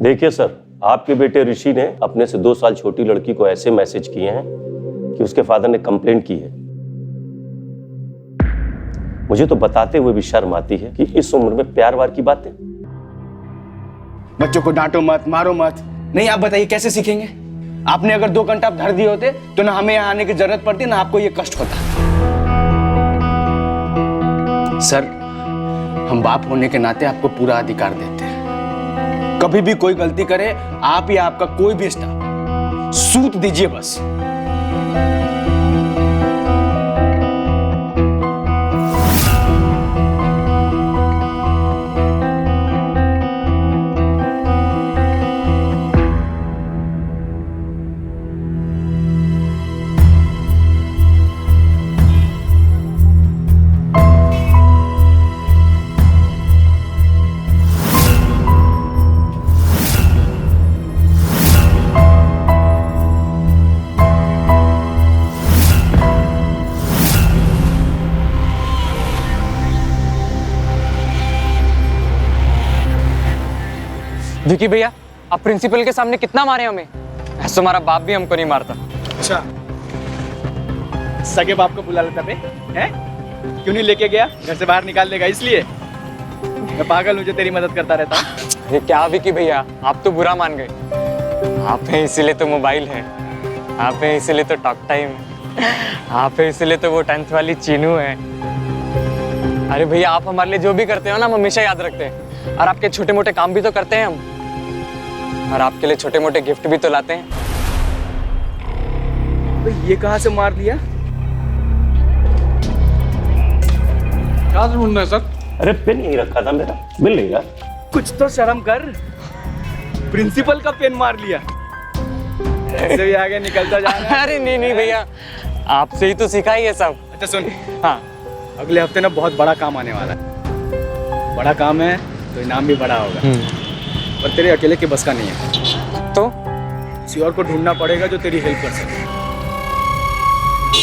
देखिए सर, आपके बेटे ऋषि ने अपने से 2 साल छोटी लड़की को ऐसे मैसेज किए हैं कि उसके फादर ने कंप्लेंट की है। मुझे तो बताते हुए भी शर्म आती है कि इस उम्र में प्यार वार की बातें। बच्चों को डांटो मत, मारो मत। नहीं, आप बताइए कैसे सीखेंगे? आपने अगर 2 घंटा धर दिए होते तो ना हमें यहाँ आने की जरूरत पड़ती, ना आपको ये कष्ट होता। सर, हम बाप होने के नाते आपको पूरा अधिकार देते हैं। कभी भी कोई गलती करे, आप या आपका कोई भी स्टाफ सूत दीजिए बस। विकी भैया, आप प्रिंसिपल के सामने कितना मारे हमें? ऐसा तुम्हारा बाप भी हमको नहीं मारता। अच्छा, सगे बाप को बुला लेता बे, हैं? क्यों नहीं लेके गया? घर से बाहर निकाल देगा इसलिए? मैं पागल हूँ जो तेरी मदद करता रहता हूँ। ये क्या विकी भैया, आप तो बुरा मान गए। आप हैं इसीलिए तो मोबाइल है, आप हैं इसीलिए तो टॉक टाइम है, आप हैं इसीलिए तो वो 10th वाली चीनू है। अरे भैया, आप हमारे लिए जो भी करते हो ना, हम हमेशा याद रखते हैं। और आपके छोटे मोटे काम भी तो करते हैं हम, और आपके लिए छोटे मोटे गिफ्ट भी तो लाते हैं। तो ये कहाँ से मार दिया? क्या ढूंढ रहे सर? अरे पेन यहीं रखा था मेरा, मिल नहीं रहा। कुछ तो शर्म कर, प्रिंसिपल का पेन मार लिया। ऐसे भी आगे निकलता जा रहा है। अरे नहीं भैया, आपसे ही तो सीखा ही ये सब। अच्छा सुन, हाँ, अगले हफ्ते ना बहुत बड़ा काम आने वाला है। बड़ा काम है तो इनाम भी बड़ा होगा, पर तेरे अकेले के बस का नहीं है। तो किसी और को ढूंढना पड़ेगा जो तेरी हेल्प कर सके।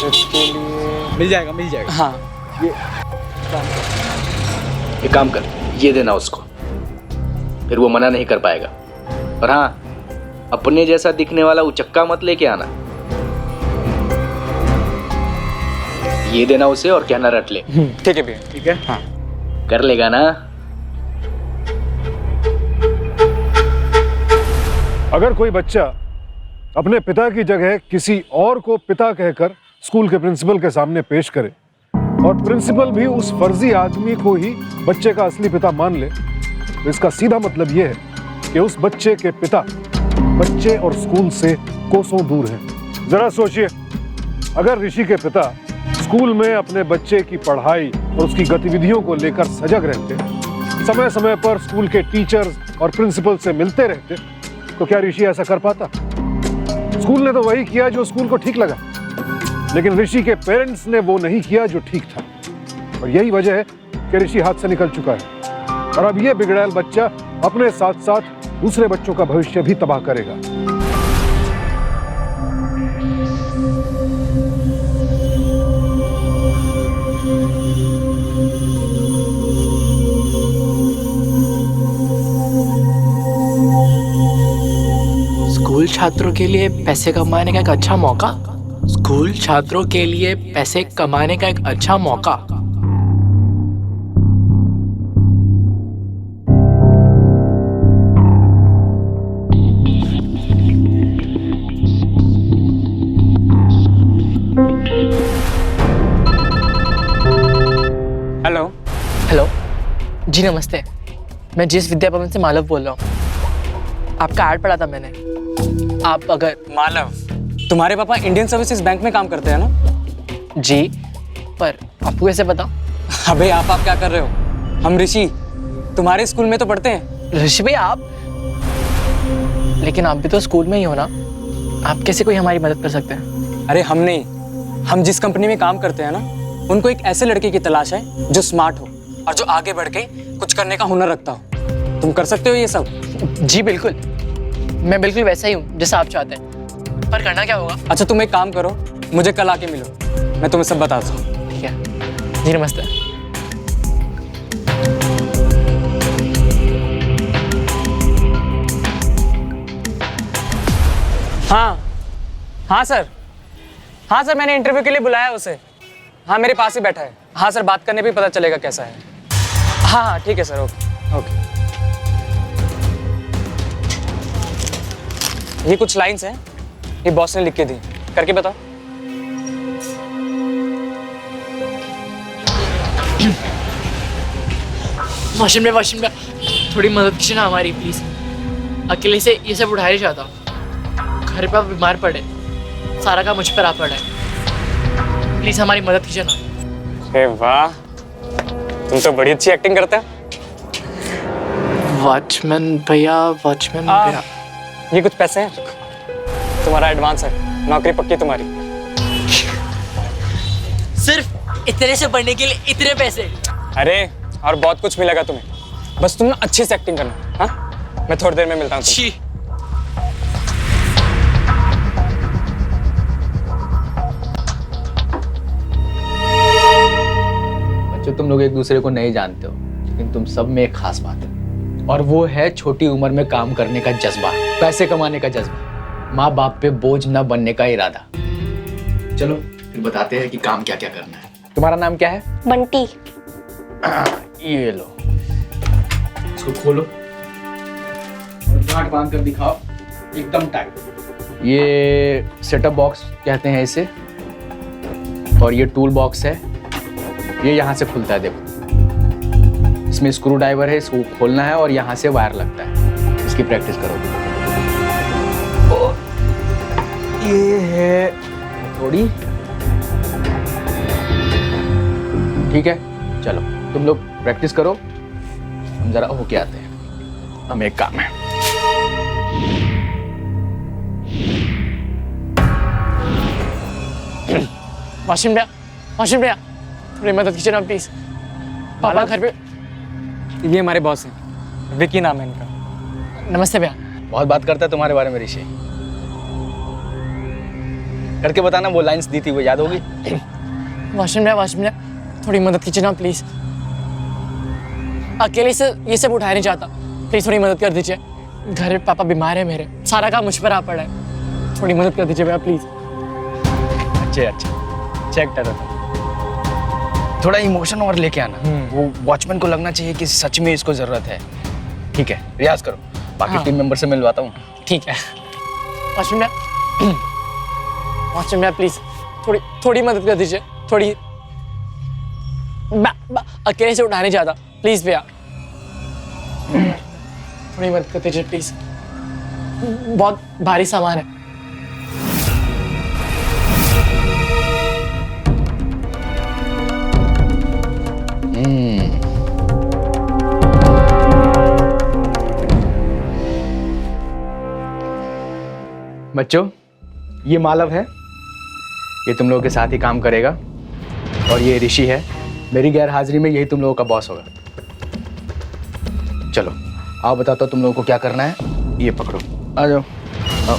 इसके लिए मिल जाएगा, मिल जाएगा। हाँ, एक काम कर, ये देना उसको, फिर वो मना नहीं कर पाएगा। और हाँ, अपने जैसा दिखने वाला उचक्का मत लेके आना। ये देना उसे और कहना रट ले। ठीक है भैया। ठीक है, हाँ, कर लेगा ना? अगर कोई बच्चा अपने पिता की जगह किसी और को पिता कहकर स्कूल के प्रिंसिपल के सामने पेश करे और प्रिंसिपल भी उस फर्जी आदमी को ही बच्चे का असली पिता मान ले, तो इसका सीधा मतलब यह है कि उस बच्चे के पिता बच्चे और स्कूल से कोसों दूर हैं। जरा सोचिए, अगर ऋषि के पिता स्कूल में अपने बच्चे की पढ़ाई और उसकी गतिविधियों को लेकर सजग रहते, समय समय पर स्कूल के टीचर्स और प्रिंसिपल से मिलते रहते, तो क्या ऋषि ऐसा कर पाता? स्कूल ने तो वही किया जो स्कूल को ठीक लगा, लेकिन ऋषि के पेरेंट्स ने वो नहीं किया जो ठीक था, और यही वजह है कि ऋषि हाथ से निकल चुका है। और अब ये बिगड़ैल बच्चा अपने साथ साथ दूसरे बच्चों का भविष्य भी तबाह करेगा। स्कूल छात्रों के लिए पैसे कमाने का एक अच्छा मौका। स्कूल छात्रों के लिए पैसे कमाने का एक अच्छा मौका। हेलो। हेलो जी, नमस्ते। मैं जिस विद्या भवन से मालव बोल रहा हूँ। आपका ऐड पढ़ा था मैंने। आप अगर मालव, तुम्हारे पापा इंडियन सर्विसेज बैंक में काम करते हैं ना? जी, पर आपको कैसे पता? अबे आप क्या कर रहे हो? हम ऋषि तुम्हारे स्कूल में तो पढ़ते हैं। ऋषि भाई आप? लेकिन आप भी तो स्कूल में ही हो ना, आप कैसे कोई हमारी मदद कर सकते हैं? अरे हम नहीं, हम जिस कंपनी में काम करते हैं ना, उनको एक ऐसे लड़के की तलाश है जो स्मार्ट हो और जो आगे बढ़ के कुछ करने का हुनर रखता हो। तुम कर सकते हो ये सब? जी बिल्कुल, मैं बिल्कुल वैसा ही हूँ जैसा आप चाहते हैं। पर करना क्या होगा? अच्छा तुम एक काम करो, मुझे कल आके मिलो, मैं तुम्हें सब बताता हूँ। ठीक है जी, नमस्ते। हाँ सर, हाँ सर, मैंने इंटरव्यू के लिए बुलाया उसे। हाँ, मेरे पास ही बैठा है। हाँ सर, बात करने पे पता चलेगा कैसा है। हाँ हाँ ठीक है सर, ओके ओके। ये कुछ लाइंस हैं, ये बॉस ने लिख के दी, करके बताओ। वाशिंग में थोड़ी मदद कीजिए ना हमारी प्लीज। अकेले से ये सब उठाया नहीं चाहता, घर पे आप बीमार पड़े, सारा काम मुझ पर आ पड़ा है, प्लीज हमारी मदद कीजिए ना। अरे वाह, तुम तो बड़ी अच्छी एक्टिंग करते हो। वॉचमैन भैया, ये कुछ पैसे हैं, तुम्हारा एडवांस है, नौकरी पक्की तुम्हारी। सिर्फ इतने से बढ़ने के लिए इतने पैसे? अरे और बहुत कुछ मिलेगा तुम्हें, बस तुम ना अच्छे से एक्टिंग करना। हाँ, मैं थोड़ी देर में मिलता हूँ। छी, बच्चों, तुम लोग एक दूसरे को नहीं जानते हो, लेकिन तुम सब में एक खास बात है, और वो है छोटी उम्र में काम करने का जज्बा, पैसे कमाने का जज्बा, माँ बाप पे बोझ न बनने का इरादा। चलो फिर बताते हैं कि काम क्या क्या करना है। तुम्हारा नाम क्या है? बंटी। ये लो, इसको खोलो और गांठ बांध कर दिखाओ, एकदम टाइट। ये सेटअप बॉक्स कहते हैं इसे, और ये टूल बॉक्स है, ये यहाँ से खुलता है, देखो इसमें स्क्रू ड्राइवर है, इसको खोलना है और यहाँ से वायर लगता है। इसकी प्रैक्टिस करो। ये है थोड़ी, ठीक है, चलो तुम लोग प्रैक्टिस करो, हम जरा होके आते हैं, हमें एक काम है। वाशिंग भैया थोड़ी मदद कीजिए ना प्लीज। पापा घर पे। ये हमारे बॉस हैं, विकी नाम है इनका। नमस्ते भैया। बहुत बात करता है तुम्हारे बारे में ऋषि, करके बताना, वो लाइंस दी थी वो याद होगी? वाशिंग भैया थोड़ी मदद कीजिए ना प्लीज। अकेले से ये सब उठाया नहीं चाहता, प्लीज थोड़ी मदद कर दीजिए। घर में पापा बीमार है मेरे, सारा काम मुझ पर आ पड़ा है, थोड़ी मदद कर दीजिए भैया प्लीज। अच्छा चेक करो, थोड़ा इमोशन और लेके आना, वो वॉचमैन को लगना चाहिए कि सच में इसको जरूरत है। ठीक है, रियाज करो, बाकी टीम मेंबर से मिलवाता हूँ। ठीक है। वाशिंग भैया प्लीज थोड़ी मदद कर दीजिए, थोड़ी अकेले से उठाने चाहता, प्लीज भैया थोड़ी मदद कर दीजिए प्लीज, बहुत भारी सामान है। बच्चों, ये मालव है, ये तुम लोगों के साथ ही काम करेगा, और ये ऋषि है, मेरी गैर हाजिरी में यही तुम लोगों का बॉस होगा। चलो आओ, बताता हूँ तुम लोगों को क्या करना है। ये पकड़ो, आ जाओ, आओ।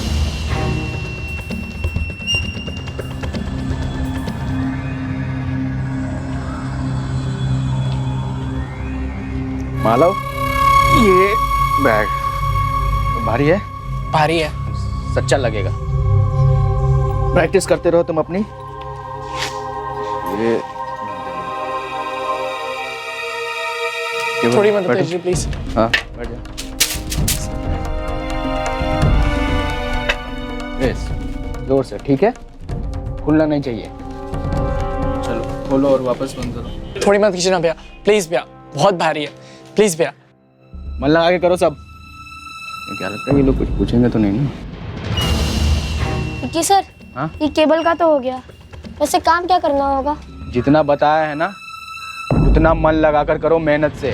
मालव, ये बैग भारी है? भारी है। सच्चा लगेगा, प्रैक्टिस करते रहो तुम अपनी। ये थोड़ी मदद कीजिए प्लीज। हाँ, बैठ जाओ। यस, जोर से, ठीक है, खुलना नहीं चाहिए। चलो खोलो और वापस बंद करो। थोड़ी मदद कीजिए ना भैया प्लीज, भैया बहुत भारी है, प्लीज भैया। मन लगा के करो सब। क्या लगता है ये लोग कुछ पूछेंगे तो नहीं ना? विकी सर, हाँ? ये केबल का तो हो गया, वैसे काम क्या करना होगा? जितना बताया है ना, उतना मन लगाकर करो, मेहनत से।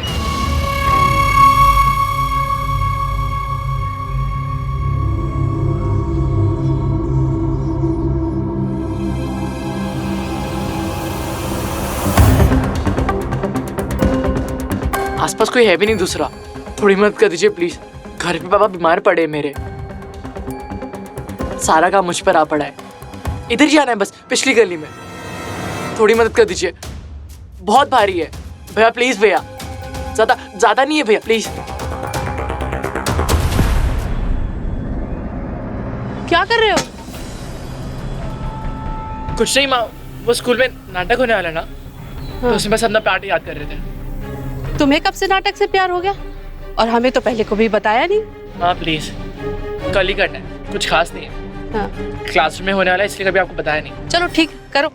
आसपास कोई है भी नहीं दूसरा, थोड़ी मदद कर दीजिए प्लीज। घर पे पापा बीमार पड़े मेरे, सारा काम मुझ पर आ पड़ा है, इधर ही आना है बस, पिछली गली में। थोड़ी मदद कर दीजिए, बहुत भारी है भैया प्लीज, भैया ज्यादा नहीं है भैया प्लीज। क्या कर रहे कुछ नहीं माँ, वो स्कूल में नाटक होने वाला है ना, तो उसमें बस अपना पार्ट याद कर रहे थे। तुम्हें कब से नाटक से प्यार हो गया? और हमें तो पहले कभी बताया नहीं। माँ प्लीज, कल ही करना है, कुछ खास नहीं है। हाँ। क्लासरूम में होने वाला है, इसलिए कभी आपको बताया नहीं। चलो ठीक, करो।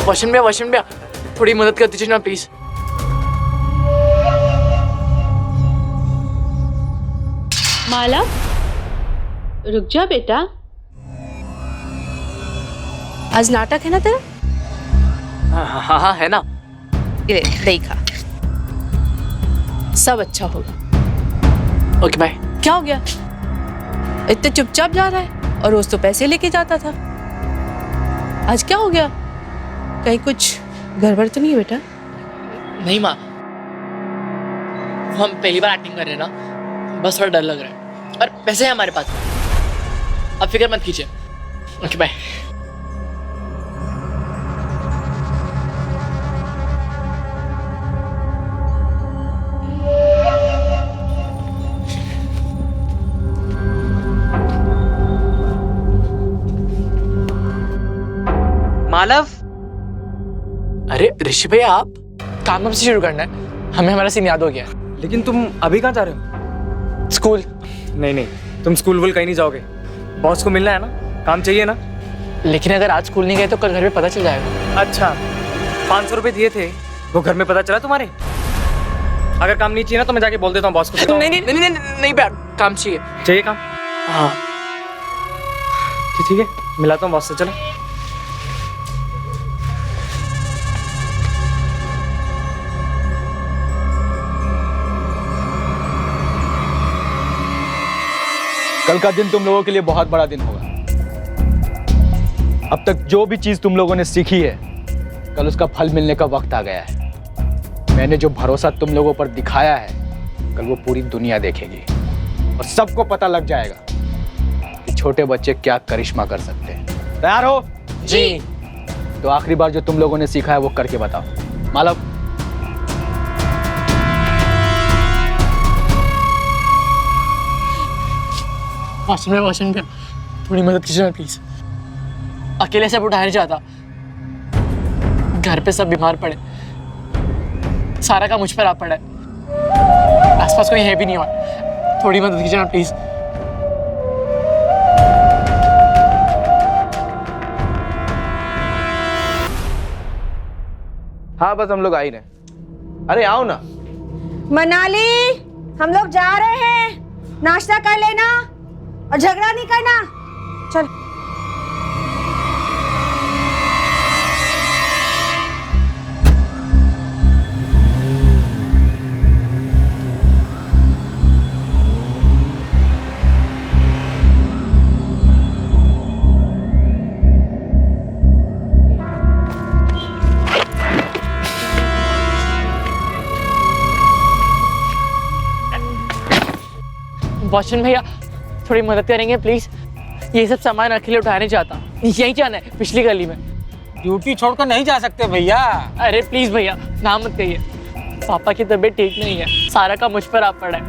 वॉशरूम में थोड़ी मदद कर दीजिए ना प्लीज। माला, रुक जा बेटा। आज नाटक है ना तेरा? हाँ है ना। ये देखा, सब अच्छा होगा। Okay bye. क्या हो गया? इतने चुपचाप जा रहा है, और रोज तो पैसे लेके जाता था। आज क्या हो गया? कहीं कुछ गड़बड़ तो नहीं है बेटा? नहीं माँ, हम पहली बार एक्टिंग कर रहे हैं ना, बस थोड़ा डर लग रहा है, और पैसे हैं हमारे पास, अब फिक्र मत कीजिए। Okay bye. मालव, अरे ऋषि भैया, आप काम से शुरू करना है, हमें हमारा सीन याद हो गया है। लेकिन तुम अभी कहाँ जा रहे हो? स्कूल। नहीं, तुम स्कूल वूल कहीं नहीं जाओगे। बॉस को मिलना है ना, काम चाहिए ना। लेकिन अगर आज स्कूल नहीं गए तो कल घर में पता चल जाएगा। अच्छा, 500 रुपए दिए थे, वो घर में पता चला तुम्हारे? अगर काम नहीं चाहिए ना तो मैं जाके बोल देता हूँ बॉस को। नहीं बैठ, काम चाहिए। चाहिए काम? हाँ ठीक है, मिलाता हूँ बॉस से। चलो। कल का दिन तुम लोगों के लिए बहुत बड़ा दिन होगा। अब तक जो भी चीज तुम लोगों ने सीखी है, कल उसका फल मिलने का वक्त आ गया है। मैंने जो भरोसा तुम लोगों पर दिखाया है, कल वो पूरी दुनिया देखेगी, और सबको पता लग जाएगा कि छोटे बच्चे क्या करिश्मा कर सकते हैं। तैयार हो? जी। तो आखिरी बार जो तुम लोगों ने सीखा है वो करके बताओ। मालव, वॉशरूम में थोड़ी मदद कीजिए ना प्लीज। अकेले से उठाया नहीं जाता, घर पे सब बीमार पड़े, सारा काम मुझ पर आ पड़ा है, आसपास कोई है भी नहीं, और थोड़ी मदद कीजिए ना प्लीज। हाँ बस हम लोग आ ही रहे। अरे आओ ना। मनाली, हम लोग जा रहे हैं, नाश्ता कर लेना और झगड़ा नहीं करना। चल। वॉशरूम भैया, थोड़ी मदद करेंगे प्लीज? ये सब सामान अकेले उठा नहीं चाहता, यहीं जाना है, पिछली गली में। ड्यूटी छोड़कर नहीं जा सकते भैया। अरे प्लीज भैया, ना मत कहिए, पापा की तबीयत ठीक नहीं है, सारा काम मुझ पर आ पड़ा है,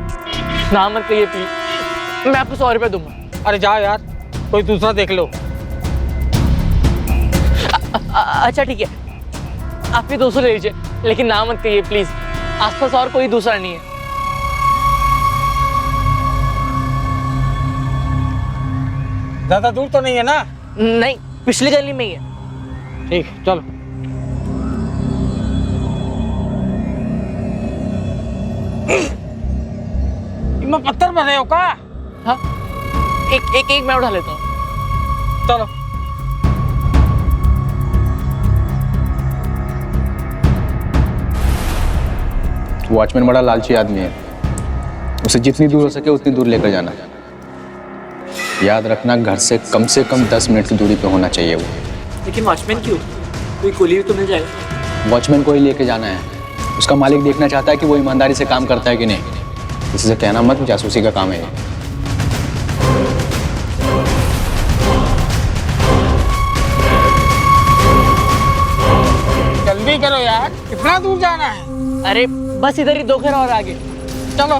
ना मत कहिए प्लीज। मैं आपको 100 रुपये दूंगा। अरे जाओ यार, कोई दूसरा देख लो। अच्छा ठीक है, आप भी 200 ले लीजिए, लेकिन ना मत कहिए प्लीज, आसपास और कोई दूसरा नहीं है। ज्यादा दूर तो नहीं है ना? नहीं, पिछली गली में ही है। ठीक, चलो। इनमें पत्थर भरे हो का? हाँ, एक मैं उठा लेता हूँ। चलो। वॉचमैन बड़ा लालची आदमी है, उसे जितनी दूर हो सके उतनी दूर लेकर जाना। याद रखना, घर से कम 10 मिनट की दूरी पे होना चाहिए वो। लेकिन वॉचमैन क्यों? कोई कुली भी तो मिल जाएगा। वॉचमैन को ही लेके जाना है, उसका मालिक देखना चाहता है कि वो ईमानदारी से काम करता है कि नहीं। किसी से कहना मत, जासूसी का काम है ये। जल्दी करो यार, कितना दूर जाना है? अरे बस इधर ही 2 घर और आगे। चलो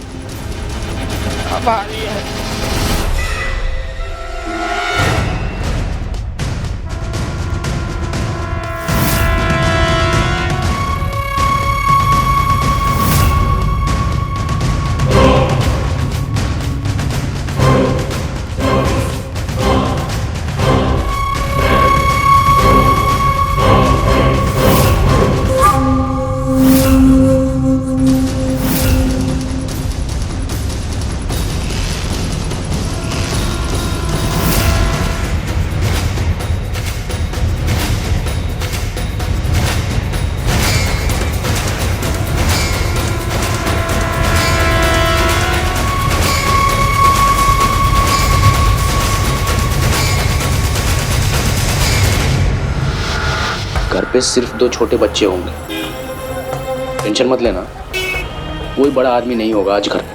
अब आ रही है। घर पे सिर्फ 2 छोटे बच्चे होंगे, टेंशन मत लेना, कोई बड़ा आदमी नहीं होगा आज घर पे।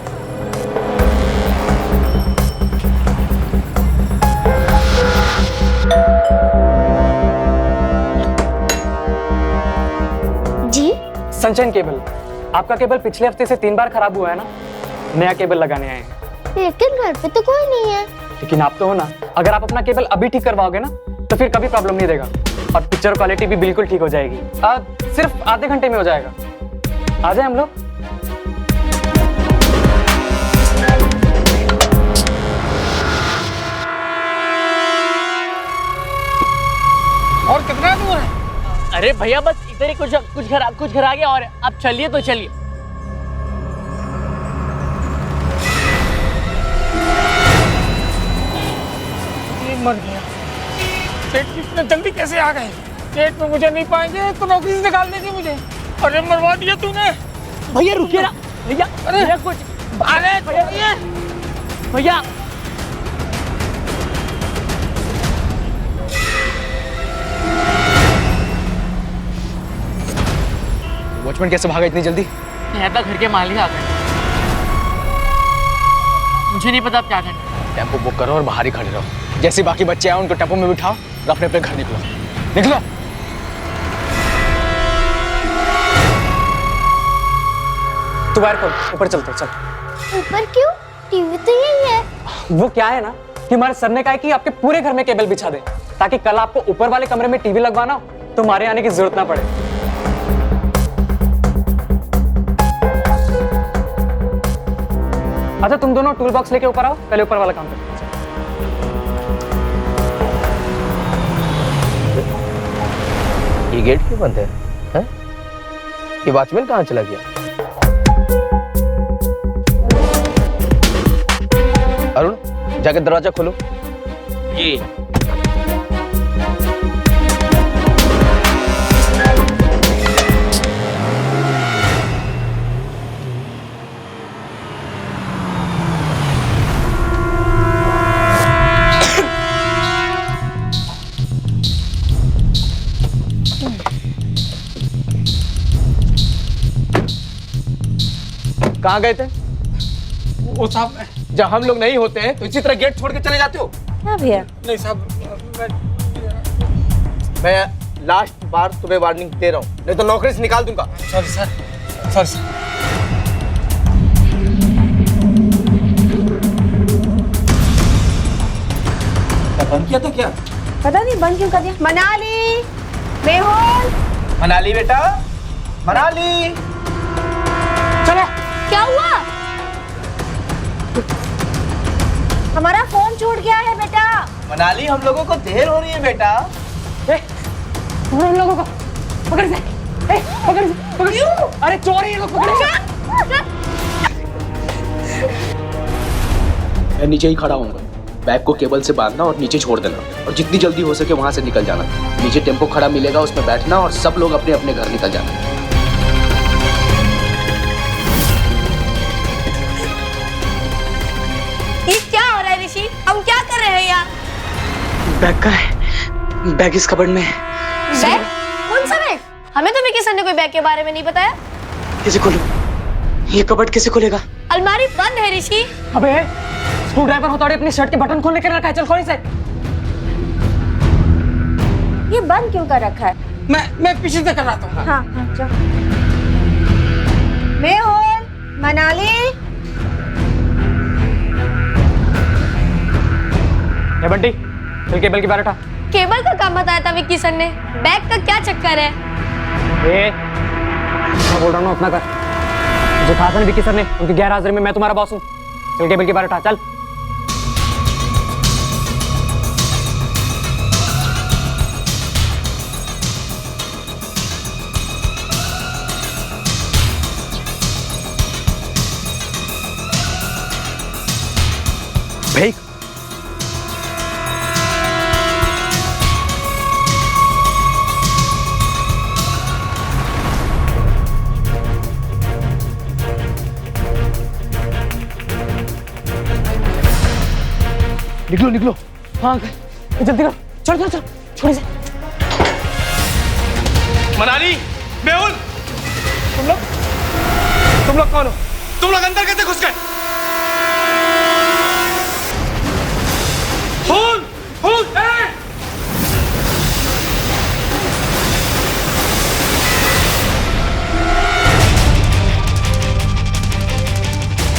जी सनशाइन केबल, आपका केबल पिछले हफ्ते से 3 बार खराब हुआ है ना, नया केबल लगाने आए हैं। लेकिन घर पे तो कोई नहीं है। लेकिन आप तो हो ना, अगर आप अपना केबल अभी ठीक करवाओगे ना तो फिर कभी प्रॉब्लम नहीं देगा और पिक्चर क्वालिटी भी बिल्कुल ठीक हो जाएगी। सिर्फ आधे घंटे में हो जाएगा। आ जाए हम लोग। और कितना दूर है? अरे भैया बस इधर ही कुछ घर आ गया और आप चलिए तो चलिए। मर गया। सेठ इतने जल्दी कैसे आ गए? सेठ में मुझे नहीं पाएंगे तो नौकरी से निकाल देंगे मुझे। अरे मरवा दिया तूने। भैया रुकिए ना भैया। अरे भैया कुछ अरे भैया भैया वॉचमैन कैसे भागा इतनी जल्दी? मेहता घर के मालिक आ गए। मुझे नहीं पता आप क्या करना। टेम्पो बुक करो और बाहर ही खड़े रहो। जैसे बाकी बच्चे आए उनको टेम्पो में बिठाओ और अपने अपने घर निकलो। निकलो। तू बाहर खोल, ऊपर चलते चल। ऊपर क्यों? टीवी तो यही है। वो क्या है ना कि हमारे सर ने कहा है कि आपके पूरे घर में केबल बिछा दे ताकि कल आपको ऊपर वाले कमरे में टीवी लगवाना हो तो हमारे आने की जरूरत ना पड़े। अच्छा तुम दोनों टूल बॉक्स लेके ऊपर आओ, पहले ऊपर वाला काम करो। ये गेट क्यों बंद है? हैं? ये वॉचमैन कहाँ चला गया? अरुण जाके दरवाजा खोलो। ये कहाँ गए थे? वो साहब जब हम लोग नहीं होते हैं तो इसी तरह गेट छोड़ के चले जाते हो। क्या भैया? नहीं साहब मैं लास्ट बार तुम्हें वार्निंग दे रहा हूँ, नहीं तो नौकरी से निकाल दूंगा। Sorry sir, sorry sir. बंद किया था क्या? पता नहीं बंद क्यों कर दिया। मनाली, मेहुल, मनाली बेटा, मनाली। चलो। क्या हुआ? हमारा फोन छूट गया है बेटा। मनाली हम लोगों को देर हो रही है बेटा। हम लोगों को पकड़ से, पकड़ से, पकड़ से। अरे चोर है ये लोग, पकड़ से। मैं नीचे ही खड़ा हूँगा, बैग को केबल से बांधना और नीचे छोड़ देना और जितनी जल्दी हो सके वहां से निकल जाना। नीचे टेम्पो खड़ा मिलेगा, उसमें बैठना और सब लोग अपने अपने घर निकल जाना। ये क्या हो रहा है ऋषि? हम क्या कर रहे हैं यहाँ? बैग का है, बैग इस कबर्ड में है। बैग? कौन सा बैग? हमें तो मिकी सर ने कोई बैग के बारे में नहीं बताया। कैसे खोलूं? ये कबर्ड कैसे खोलेगा? अलमारी बंद है ऋषि। अबे स्क्रू ड्राइवर होता है, अपनी शर्ट के बटन खोलने के रखा है। चल खोल इसे। ये बंद क्यों कर रखा है? मैं पीछे से कर रहा था। हाँ हाँ चल। मेहुल, मनाली, ये बंटी चल केबल की बार उठा। केबल का काम बताया था विक्की सर ने, बैग का क्या चक्कर है? मैं बोल रहा हूँ अपना कर। मुझे कहा था ना विक्की सर ने, उनकी गैर हाजिरी में मैं तुम्हारा बॉस हूँ। चल केबल की बार उठा चल। भाई निकलो निकलो। हाँ जल्दी कर, चल चल चल छोड़ी से। मनाली, मेहुल, तुम लोग कौन हो? तुम लोग अंदर कैसे घुस गए? खून, खून,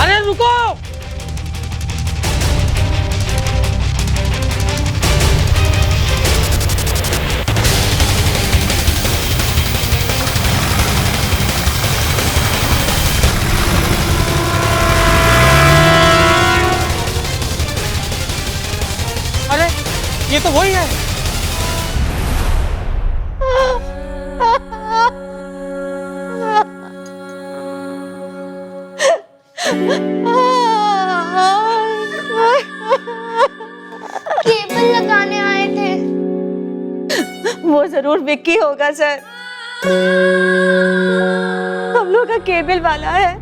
अरे रुको, अरे ये तो वही है। केबल लगाने आए थे। वो जरूर विक्की होगा सर। हम लोग का केबल वाला है,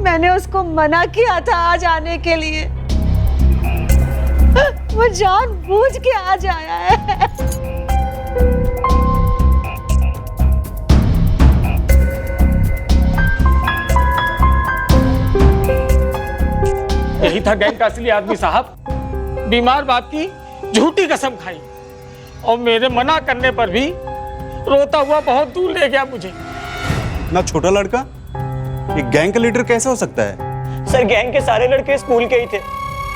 मैंने उसको मना किया था आज आने के लिए, वो जानबूझ के आज आया है। यही था गैंग का असली आदमी साहब। बीमार बाप की झूठी कसम खाई और मेरे मना करने पर भी रोता हुआ बहुत दूर ले गया मुझे। इतना छोटा लड़का ये गैंग का लीडर कैसे हो सकता है? सर गैंग के सारे लड़के स्कूल के ही थे,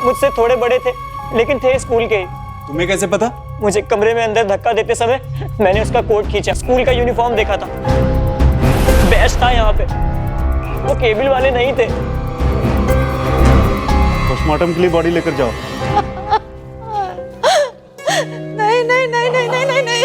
मुझसे थोड़े बड़े थे लेकिन थे स्कूल के ही। तुम्हें कैसे पता? मुझे कमरे में अंदर धक्का देते समय मैंने उसका कोट खींचा, स्कूल का यूनिफॉर्म देखा था, बैच था यहाँ पे, वो केबल वाले नहीं थे। पोस्टमार्टम के लिए बॉडी लेकर जाओ। नहीं नहीं नहीं नहीं नहीं नहीं नहीं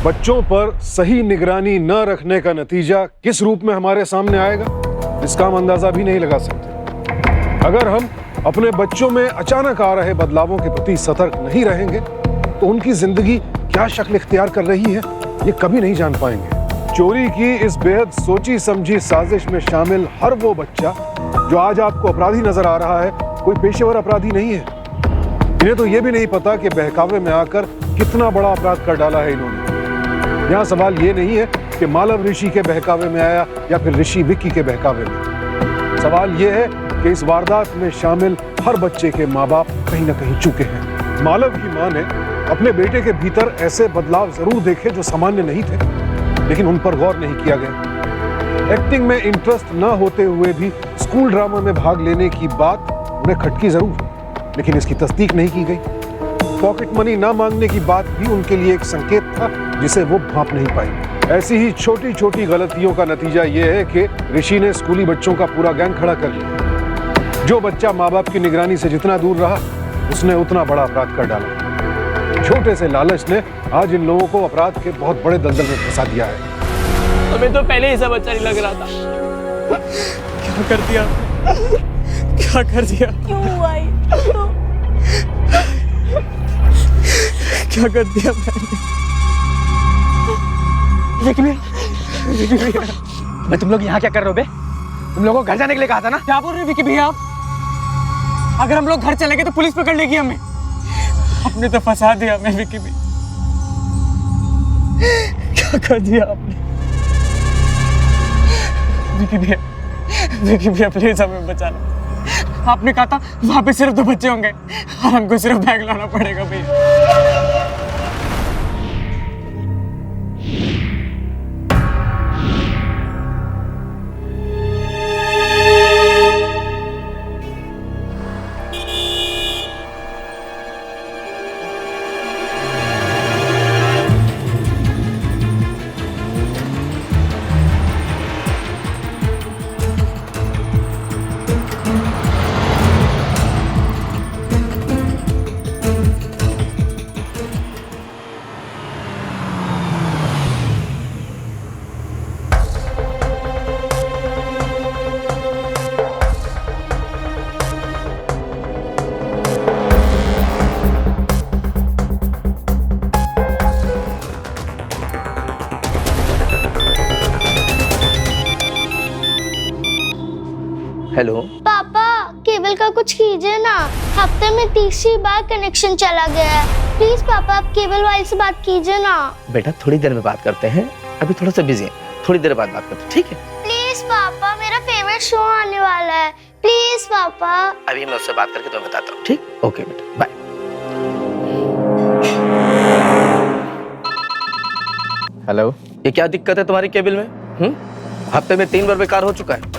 बच्चों पर सही निगरानी न रखने का नतीजा किस रूप में हमारे सामने आएगा, इसका हम अंदाजा भी नहीं लगा सकते। अगर हम अपने बच्चों में अचानक आ रहे बदलावों के प्रति सतर्क नहीं रहेंगे तो उनकी जिंदगी क्या शक्ल इख्तियार कर रही है ये कभी नहीं जान पाएंगे। चोरी की इस बेहद सोची समझी साजिश में शामिल हर वो बच्चा जो आज आपको अपराधी नजर आ रहा है, कोई पेशेवर अपराधी नहीं है। इन्हें तो ये भी नहीं पता कि बहकावे में आकर कितना बड़ा अपराध कर डाला है इन्होंने। यहाँ सवाल ये नहीं है कि मालव ऋषि के बहकावे में आया या फिर ऋषि विक्की के बहकावे में। सवाल ये है कि इस वारदात में शामिल हर बच्चे के माँ बाप कहीं ना कहीं चूके हैं। मालव की माँ ने अपने बेटे के भीतर ऐसे बदलाव जरूर देखे जो सामान्य नहीं थे, लेकिन उन पर गौर नहीं किया गया। एक्टिंग में इंटरेस्ट न होते हुए भी स्कूल ड्रामा में भाग लेने की बात उन्हें खटकी जरूर, लेकिन इसकी तस्दीक नहीं की गई। पॉकेट मनी ना मांगने की बात भी उनके लिए एक संकेत था जिसे वो भांप नहीं पाई। ऐसी ही छोटी छोटी गलतियों का नतीजा ये है कि ऋषि ने स्कूली बच्चों का पूरा गैंग खड़ा कर लिया। जो बच्चा माँ बाप की निगरानी से जितना दूर रहा उसने उतना बड़ा अपराध कर डाला। छोटे से लालच ने आज इन लोगों को अपराध के बहुत बड़े दलदल में फंसा दिया है। हमें तो पहले ही सब अच्छा नहीं लग रहा था। क्या कर दिया, क्या कर दिया, क्यों आई? क्या कर दिया मैंने? मैं तुम लोग यहाँ क्या कर रहे हो बे? तुम लोगों को घर जाने के लिए कहा था ना? क्या बोल रहे विकी भैया आप? अगर हम लोग घर चले गए तो पुलिस पकड़ लेगी हमें। आपने तो फंसा दिया हमें विकी भैया। क्या कर दिया आपने? विकी भैया प्लीज हमें बचाना। आपने कहा था वहां पे सिर्फ 2 बच्चे होंगे और हमको सिर्फ बैग लाना पड़ेगा भैया। हेलो पापा केबल का कुछ कीजिए ना, हफ्ते में 30 बार कनेक्शन चला गया है। प्लीज पापा आप केबल वाले से बात कीजिए ना। बेटा थोड़ी देर में बात करते हैं, अभी थोड़ा सा बिजी है, थोड़ी देर बाद बात करते हैं, ठीक है? प्लीज पापा मेरा फेवरेट शो आने वाला है, प्लीज पापा। अभी मैं उससे बात करके तुम्हें बताता हूँ, ठीक? ओके बेटा, बाय। हेलो। ये क्या दिक्कत है तुम्हारी केबल में? हफ्ते में 3 बार बेकार हो चुका है।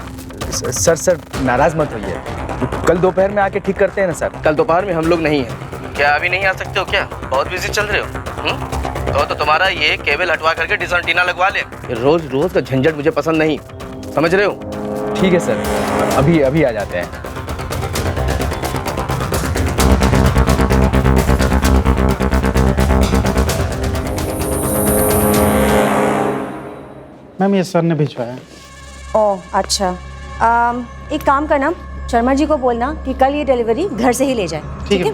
सर नाराज मत होइए, कल दोपहर में आके ठीक करते हैं ना सर। कल दोपहर में हम लोग नहीं हैं। क्या अभी नहीं आ सकते हो क्या? बहुत बिजी चल रहे हो? तो तुम्हारा ये केबल हटवा करके डिश एंटीना लगवा ले। ये रोज रोज का झंझट मुझे पसंद नहीं, समझ रहे हो? ठीक है सर, अभी आ जाते हैं। मैम ये सर ने भिजवाया। ओह अच्छा, एक काम करना, शर्मा जी को बोलना कि कल ये डिलीवरी घर से ही ले जाए, ठीक है?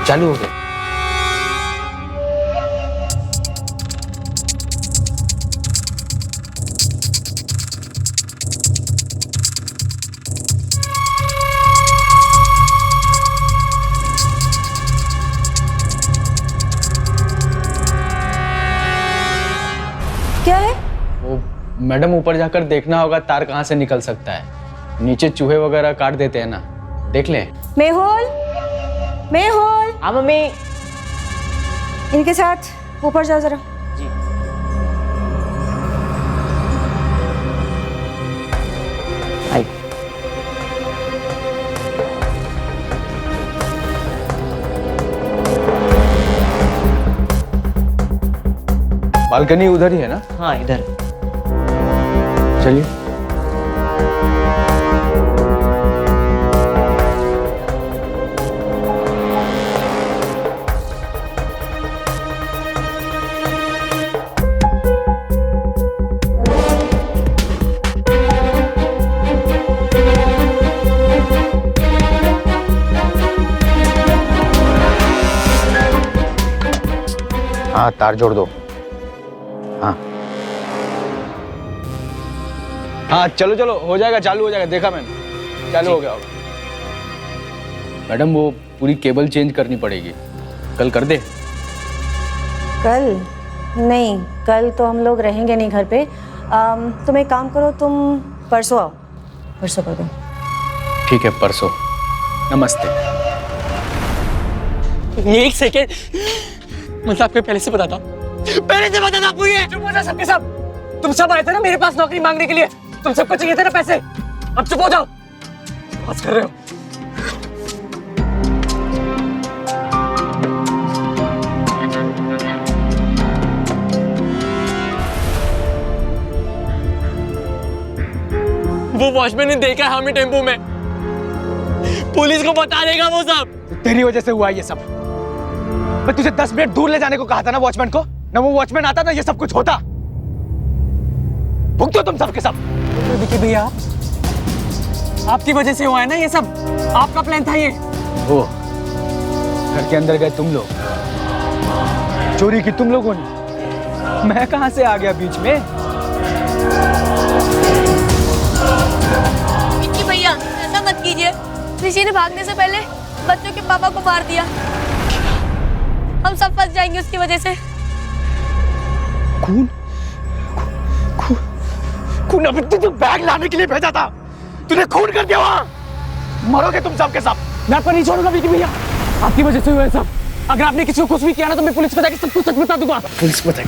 चालू हो गया। क्या है? वो मैडम ऊपर जाकर देखना होगा तार कहाँ से निकल सकता है। नीचे चूहे वगैरह काट देते हैं ना, देख लें। मेहुल, मेहुल। हाँ मम्मी। इनके साथ ऊपर जाओ जरा। बालकनी उधर ही है ना? हाँ इधर। चलिए। हाँ तार जोड़ दो। हाँ चलो चलो, हो जाएगा, चालू हो जाएगा, देखा मैंने, चालू हो गया होगा। मैडम वो पूरी केबल चेंज करनी पड़ेगी, कल कर दे। कल नहीं, कल तो हम लोग रहेंगे नहीं घर पे। तुम एक काम करो, तुम परसों आओ, परसों कर दो। ठीक है परसों। नमस्ते। एक सेकेंड, मतलब आपको पहले से बताता हूँ, पहले से बताता आपको ये। चुप हो जाओ सबके सब। तुम सब आए थे ना मेरे पास नौकरी मांगने के लिए, तुम सबको चाहिए थे ना पैसे। अब चुप हो जाओ, बात कर रहे हो। वो वॉचमैन ने देखा है हमें टेम्पो में, पुलिस को बता देगा वो सब। तो तेरी वजह से हुआ ये सब। मैं तुझे 10 मिनट दूर ले जाने को कहा था ना वॉचमैन को, ना वो वॉचमैन आता ना ये सब कुछ होता। भुगतो तुम सब के सब। विकी भैया आपकी वजह से हुआ है ना ये सब, आपका प्लान था ये। वो घर के अंदर गए तुम लोग, चोरी की तुम लोगों ने, मैं कहां से आ गया बीच में? विक्की भैया ऐसा मत कीजिए, ऋषि ने भागने से पहले बच्चों के पापा को मार दिया, हम सब फंस जाएंगे उसकी वजह से। खून? खून? अभी तुझे बैग लाने के लिए भेजा था, तूने खून कर दिया वहां। मरोगे तुम सब के सब। मैं आपको नहीं छोड़ूंगा विकी भैया, आपकी वजह से हुआ है सब। अगर आपने किसी को कुछ भी किया ना तो मैं पुलिस को जाके सब कुछ सच बता दूंगा। पुलिस को बता,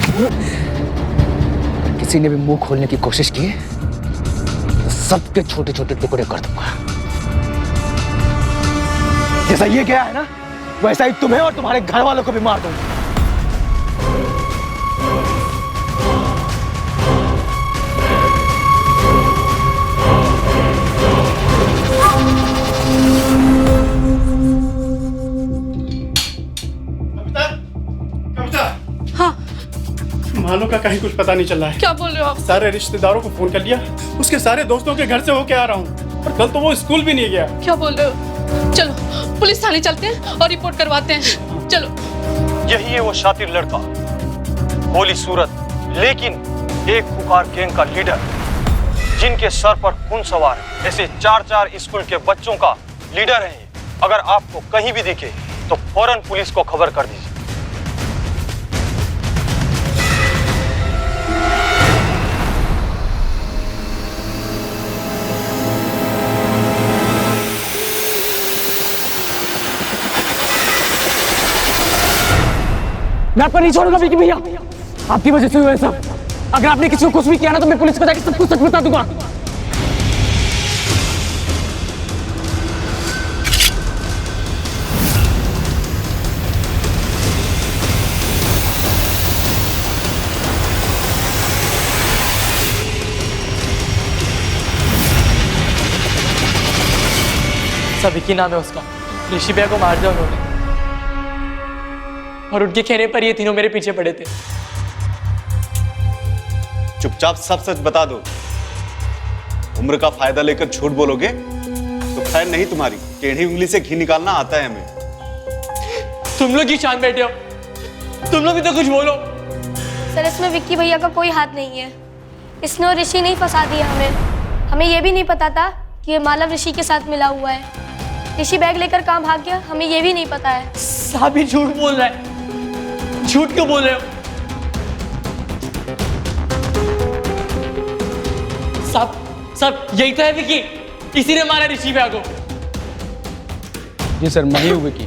किसी ने भी मुंह खोलने की कोशिश की तो सबके छोटे छोटे टुकड़े कर दूंगा। जैसा ये गया है ना, वैसा ही तुम्हें और तुम्हारे घर वालों को भी मार दूंगा। मानो का कहीं कुछ पता नहीं चल रहा है। क्या बोल रहे हो आप? सारे रिश्तेदारों को फोन कर लिया, उसके सारे दोस्तों के घर से होके आ रहा हूँ, और कल तो वो स्कूल भी नहीं गया। क्या बोल रहे हो? चलो पुलिस थाने चलते हैं और रिपोर्ट करवाते हैं, चलो। यही है वो शातिर लड़का, भोली सूरत लेकिन एक खुखार गैंग का लीडर जिनके सर पर खून सवार ऐसे 4-4 स्कूल के बच्चों का लीडर है ये। अगर आपको कहीं भी दिखे तो फौरन पुलिस को खबर कर दीजिए। मैं आपको नहीं छोड़ूंगा विकी भैया, आपकी वजह से हुआ है सब। अगर आपने किसी को कुछ भी किया ना तो मैं पुलिस को जाकर सब कुछ सच बता दूंगा। सब विकी नाम है उसका। ऋषि भैया को मार दिया उन्होंने, और उनके कहने पर ये तीनों मेरे पीछे पड़े थे। चुपचाप सब सच बता दो। उम्र का फायदा लेकर झूठ बोलोगे तो खैर नहीं तुम्हारी। टेढ़ी उंगली से घी निकालना आता है हमें। तुम लोग ही शांत बैठे हो, तुम लोग भी तो कुछ बोलो। सर इसमें विक्की भैया का कोई हाथ नहीं है। इसने और ऋषि नहीं फंसा दिया हमें। हमें ये भी नहीं पता था कि ये मालव ऋषि के साथ मिला हुआ है। ऋषि बैग लेकर कहाँ भाग गया हमें ये भी नहीं पता है। साहब ये झूठ बोल रहा है, झूठ क्यों बोल रहे हो? साहब यही तो है विकी, इसी ने मारा ऋषि भैया को। जी सर, मैं ही हूँ विकी।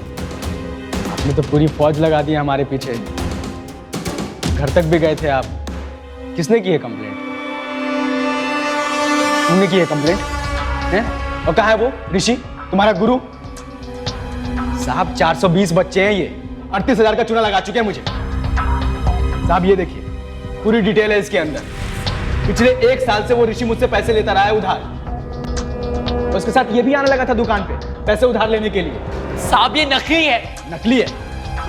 आपने तो पूरी फौज लगा दी हमारे पीछे, घर तक भी गए थे आप। किसने की है कंप्लेंट? तुमने की है कंप्लेंट हैं? और कहाँ है वो ऋषि, तुम्हारा गुरु? साहब 420 बच्चे हैं, ये 38,000 का चूना लगा चुके हैं मुझे। साहब ये देखिए, पूरी डिटेल है इसके अंदर। पिछले 1 साल से वो ऋषि मुझसे पैसे लेता रहा है उधार। उसके साथ ये भी आने लगा था दुकान पे पैसे उधार लेने के लिए। साहब ये नकली है। नकली है?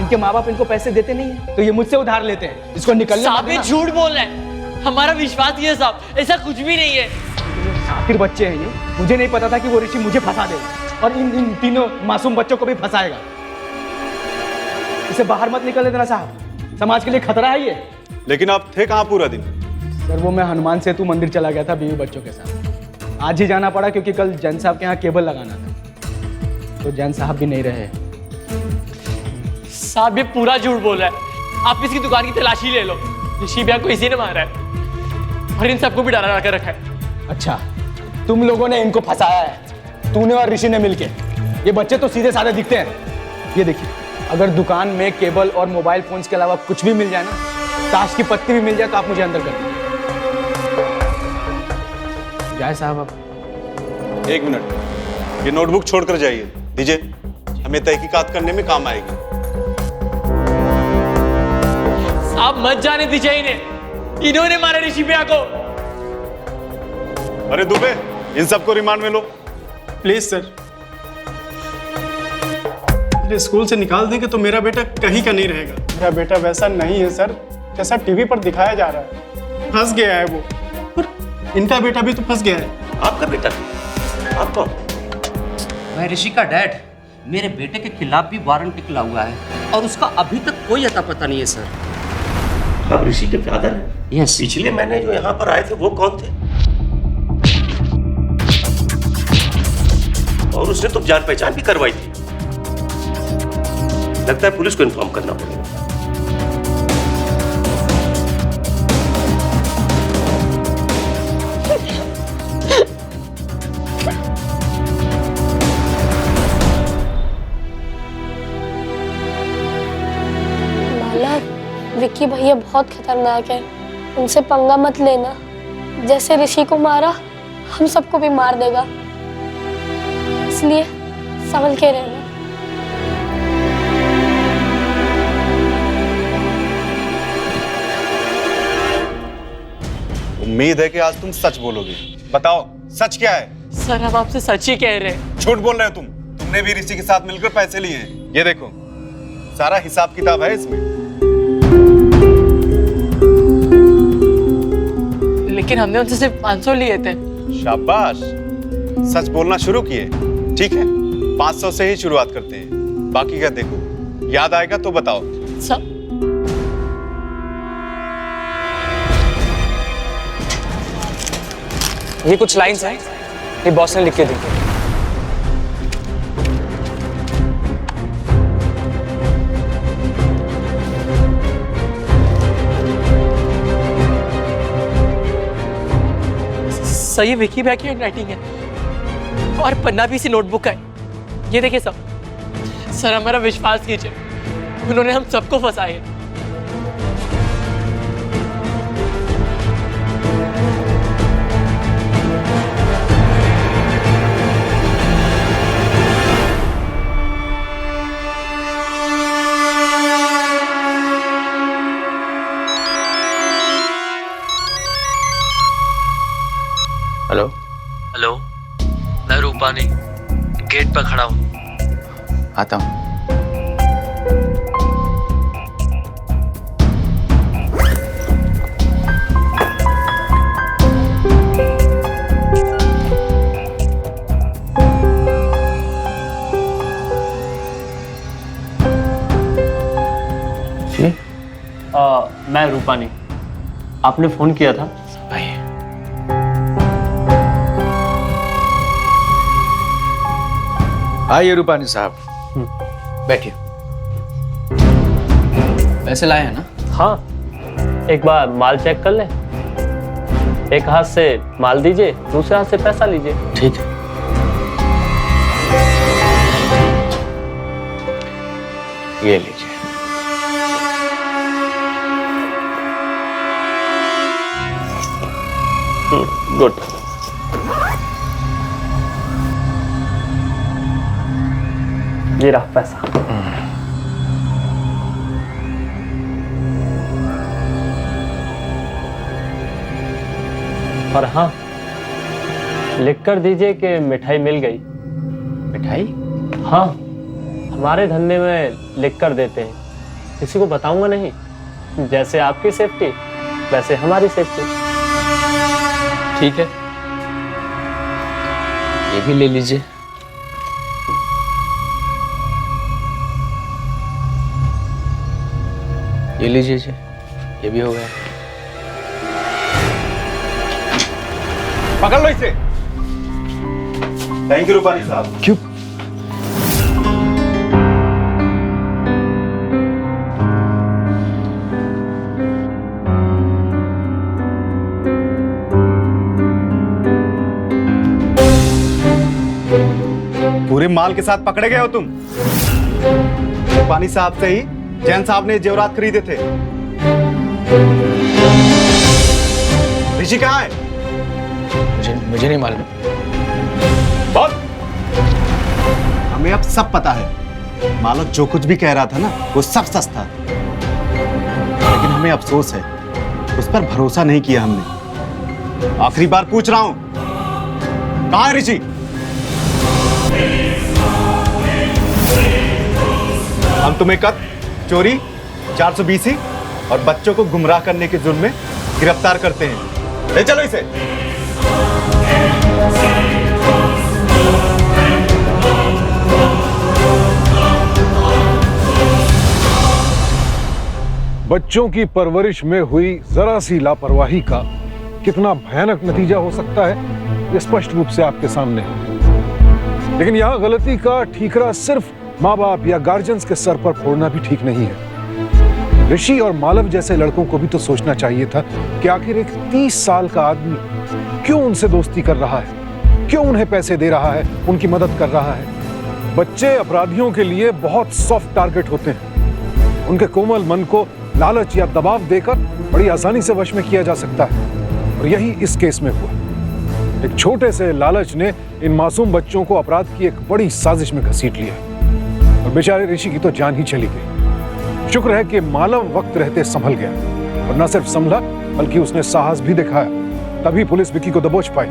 इनके माँ बाप इनको पैसे देते नहीं है तो ये मुझसे उधार लेते हैं। इसको निकलने साहब ये झूठ बोल रहा है, हमारा विश्वास नहीं है साहब, ऐसा कुछ भी नहीं है। फिर बच्चे हैं ये, मुझे नहीं पता था कि वो ऋषि मुझे फंसा देगा और इन तीनों मासूम बच्चों को भी फंसाएगा। इसे बाहर मत निकलने देना साहब, समाज के लिए खतरा है ये। लेकिन आप थे कहाँ पूरा दिन? सर वो मैं हनुमान सेतु मंदिर चला गया था बीवी बच्चों के साथ। आज ही जाना पड़ा क्योंकि कल जैन साहब के यहाँ केबल लगाना था, तो जैन साहब भी नहीं रहे। साहब ये पूरा झूठ बोल रहा है। आप इसकी दुकान की तलाशी ले लो, ऋषि भैया को इसी ने मारा है और इन सबको भी डरा कर रखा है। अच्छा, तुम लोगों ने इनको फंसाया है, तूने और ऋषि ने मिलके। ये बच्चे तो सीधे साधे दिखते हैं। ये देखिए, अगर दुकान में केबल और मोबाइल फोन्स के अलावा कुछ भी मिल जाए ना, ताश की पत्ती भी मिल जाए, तो आप मुझे अंदर कर दीजिए। जाए साहब आप। 1 मिनट, ये नोटबुक छोड़कर जाइए। दीजिए, हमें तहकीकात करने में काम आएगी। साहब मत जाने दीजिए इन्हें, इन्होंने मारा ऋषि भैया को। अरे दुबे, इन सबको रिमांड में लो। प्लीज सर, स्कूल से निकाल देंगे तो मेरा बेटा कहीं का नहीं रहेगा। मेरा बेटा वैसा नहीं है सर जैसा टीवी पर दिखाया जा रहा है। फंस गया है वो, और इनका बेटा भी तो फंस गया है। आपका बेटा? आप कौन? मैं ऋषि का डैड। मेरे बेटे के खिलाफ भी वारंट निकला हुआ है और उसका अभी तक कोई अता पता नहीं है सर। आप ऋषि के फादर हैं? यस। पिछले महीने जो यहाँ पर आए थे वो कौन थे? और उसने तो जान पहचान भी करवाई थी। लगता है पुलिस को इन्फॉर्म करना पड़ेगा। मालव, विक्की भैया बहुत खतरनाक है, उनसे पंगा मत लेना। जैसे ऋषि को मारा हम सबको भी मार देगा, इसलिए संभल के रहना। उम्मीद है कि आज तुम सच बोलोगे। बताओ सच क्या है? सर हम आपसे सच ही कह रहे हैं। झूठ बोल रहे हो तुम। तुमने भी ऋषि के साथ मिलकर पैसे लिए हैं। ये देखो, सारा हिसाब किताब है इसमें। लेकिन हमने उनसे सिर्फ 500 लिए थे। शाबाश, सच बोलना शुरू किए। ठीक है, 500 से ही शुरुआत करते हैं, बाकी का देखो। याद आएगा तो बताओ। ये कुछ लाइंस हैं, ये बॉस ने लिख के दी। सही विकी भैया की हैंडराइटिंग है और पन्ना भी इसी नोटबुक का है। ये देखिए सर हमारा विश्वास कीजिए, उन्होंने हम सबको फंसाया है। हेलो हेलो, मैं रूपानी गेट पर खड़ा हूँ। आता हूँ। जी? मैं रूपानी, आपने फोन किया था? भाई आइए रूपानी साहब, बैठिए। पैसे लाए हैं ना? हाँ, एक बार माल चेक कर लें। एक हाथ से माल दीजिए, दूसरे हाथ से पैसा लीजिए। ठीक है। ये लीजिए। गुड। ये रहा पैसा। और हाँ, लिख कर दीजिए कि मिठाई मिल गई। मिठाई? हाँ, हमारे धंधे में लिख कर देते हैं, किसी को बताऊंगा नहीं। जैसे आपकी सेफ्टी वैसे हमारी सेफ्टी। ठीक है, ये भी ले लीजिए। ये लीजिए जी, ये भी हो गया। पकड़ लो इसे। थैंक यू रूपानी साहब। क्यों? पूरे माल के साथ पकड़े गए हो तुम। रूपानी साहब से ही जैन साहब ने जेवरात खरीदे थे। ऋषि कहाँ है? मुझे नहीं मालूम। बोल। हमें अब सब पता है। मालक जो कुछ भी कह रहा था ना, वो सब सच था। लेकिन हमें अफसोस है, उस पर भरोसा नहीं किया हमने। आखिरी बार पूछ रहा हूं, कहाँ है ऋषि? हम तुम्हें कत्ल, चोरी, 420 और बच्चों को गुमराह करने के जुर्म में गिरफ्तार करते हैं। ले चलो इसे। बच्चों की परवरिश में हुई जरा सी लापरवाही का कितना भयानक नतीजा हो सकता है, ये स्पष्ट रूप से आपके सामने है। लेकिन यहां गलती का ठीकरा सिर्फ माँ बाप या गार्जियंस के सर पर फोड़ना भी ठीक नहीं है। ऋषि और मालव जैसे लड़कों को भी तो सोचना चाहिए था कि आखिर एक 30 साल का आदमी क्यों उनसे दोस्ती कर रहा है, क्यों उन्हें पैसे दे रहा है, उनकी मदद कर रहा है। बच्चे अपराधियों के लिए बहुत सॉफ्ट टारगेट होते हैं। उनके कोमल मन को लालच या दबाव देकर बड़ी आसानी से वश में किया जा सकता है, और यही इस केस में हुआ। एक छोटे से लालच ने इन मासूम बच्चों को अपराध की एक बड़ी साजिश में घसीट लिया, और बेचारे ऋषि की तो जान ही चली गई। शुक्र है कि मालव वक्त रहते संभल गया, और न सिर्फ संभला बल्कि उसने साहस भी दिखाया, तभी पुलिस विक्की को दबोच पाई।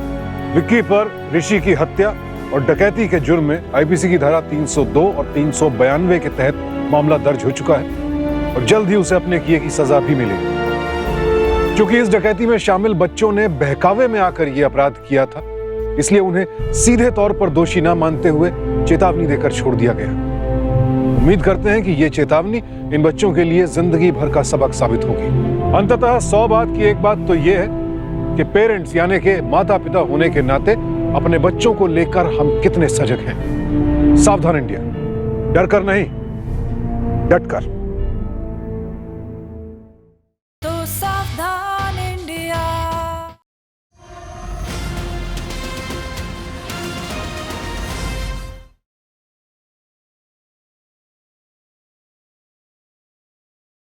विक्की पर ऋषि की हत्या और डकैती के जुर्म में आईपीसी की धारा 302 और 392 के तहत मामला दर्ज हो चुका है, और जल्द ही उसे अपने किए की सजा भी मिलेगी। क्योंकि इस डकैती में शामिल बच्चों ने बहकावे में आकर यह अपराध किया था, इसलिए उन्हें सीधे तौर पर दोषी न मानते हुए चेतावनी देकर छोड़ दिया गया। उम्मीद करते हैं कि यह चेतावनी इन बच्चों के लिए जिंदगी भर का सबक साबित होगी। अंततः 100 बात की एक बात तो यह है कि पेरेंट्स यानी कि माता पिता होने के नाते अपने बच्चों को लेकर हम कितने सजग हैं। सावधान इंडिया, डर कर नहीं, डट कर।